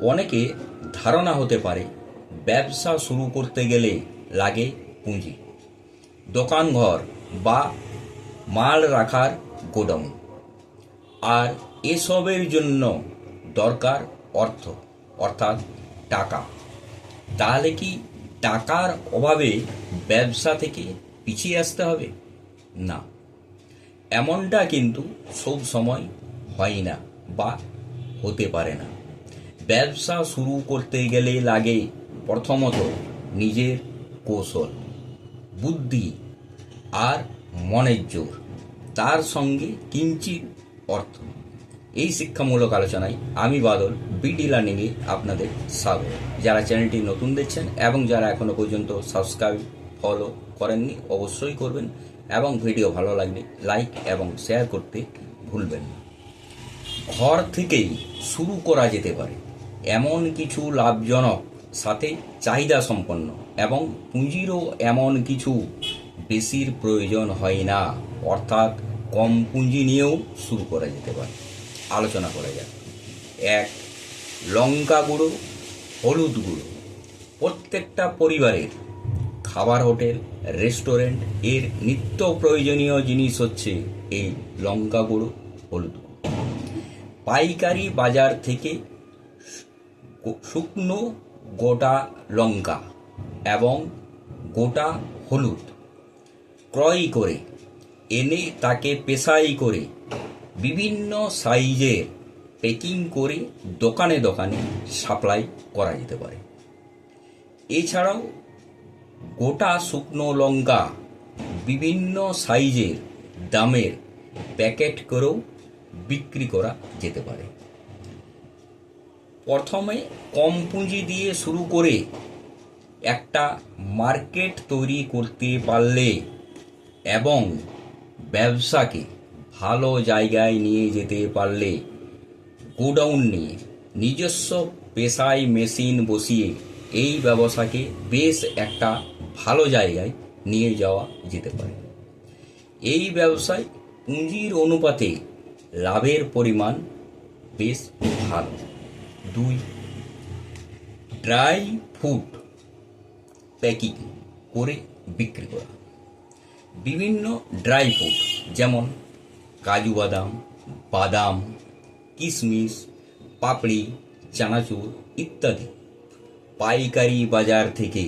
অনেকে ধারণা হতে পারে ব্যবসা শুরু করতে গেলে লাগে পুঁজি, দোকানঘর বা মাল রাখার গোডাউন, আর এসবের জন্য দরকার অর্থ, অর্থাৎ টাকা। তাহলে কি টাকার অভাবে ব্যবসা থেকে পিছিয়ে আসতে হবে? না, এমনটা কিন্তু সব সময় হয় না বা হতে পারে না। ব্যবসা শুরু করতে গেলে লাগে প্রথমত নিজের কৌশল, বুদ্ধি আর মনের জোর, তার সঙ্গে কিঞ্চিত অর্থ। এই শিক্ষামূলক আলোচনায় আমি বাদল বিডি লার্নিংয়ে আপনাদের স্বাগত। যারা চ্যানেলটি নতুন দেখছেন এবং যারা এখনো পর্যন্ত সাবস্ক্রাইব ফলো করেননি অবশ্যই করবেন, এবং ভিডিও ভালো লাগলে লাইক এবং শেয়ার করতে ভুলবেন না। ঘর থেকেই শুরু করা যেতে পারে এমন কিছু লাভজনক, সাথে চাহিদা সম্পন্ন এবং পুঁজিরও এমন কিছু বেশির প্রয়োজন হয় না, অর্থাৎ কম পুঁজি নিয়েও শুরু করা যেতে পারে। আলোচনা করা যাক। 1. লঙ্কা গুঁড়ো, হলুদ গুঁড়ো। প্রত্যেকটা পরিবারের খাবার হোটেল, রেস্টুরেন্ট এর নিত্য প্রয়োজনীয় জিনিস হচ্ছে এই লঙ্কা গুঁড়ো, হলুদ গুঁড়ো। পাইকারি বাজার থেকে শুকনো গোটা লঙ্কা এবং গোটা হলুদ ক্রয় করে এনে তাকে পেশাই করে বিভিন্ন সাইজের প্যাকিং করে দোকানে দোকানে সাপ্লাই করা যেতে পারে। এছাড়াও গোটা শুকনো লঙ্কা বিভিন্ন সাইজের দামের প্যাকেট করেও বিক্রি করা যেতে পারে। প্রথমে কম পুঁজি দিয়ে শুরু করে একটা মার্কেট তৈরি করতে পারলে এবং ব্যবসাকে ভালো জায়গায় নিয়ে যেতে পারলে, গোডাউন নিয়ে নিজস্ব পেশায় মেশিন বসিয়ে এই ব্যবসাকে বেশ একটা ভালো জায়গায় নিয়ে যাওয়া যেতে পারে। এই ব্যবসায় পুঁজির অনুপাতে লাভের পরিমাণ বেশ ভালো। 2. ড্রাই ফ্রুট প্যাকিং করে বিক্রি করা। বিভিন্ন ড্রাই ফ্রুট যেমন কাজু বাদাম, বাদাম, কিশমিশ, পাপড়ি, চানাচুর ইত্যাদি পাইকারি বাজার থেকে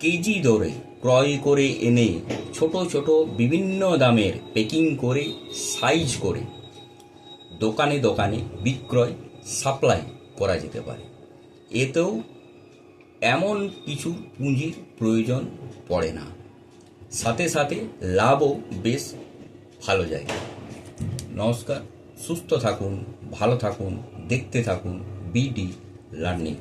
কেজি দরে ক্রয় করে এনে ছোট ছোট বিভিন্ন দামের প্যাকিং করে সাইজ করে দোকানে দোকানে বিক্রয় সাপ্লাই করা যেতে পারে। এতেও এমন কিছু পুঁজির প্রয়োজন পড়ে না, সাথে সাথে লাভও বেশ ভালো যায়। নমস্কার, সুস্থ থাকুন, ভালো থাকুন, দেখতে থাকুন বিডি লার্নিং।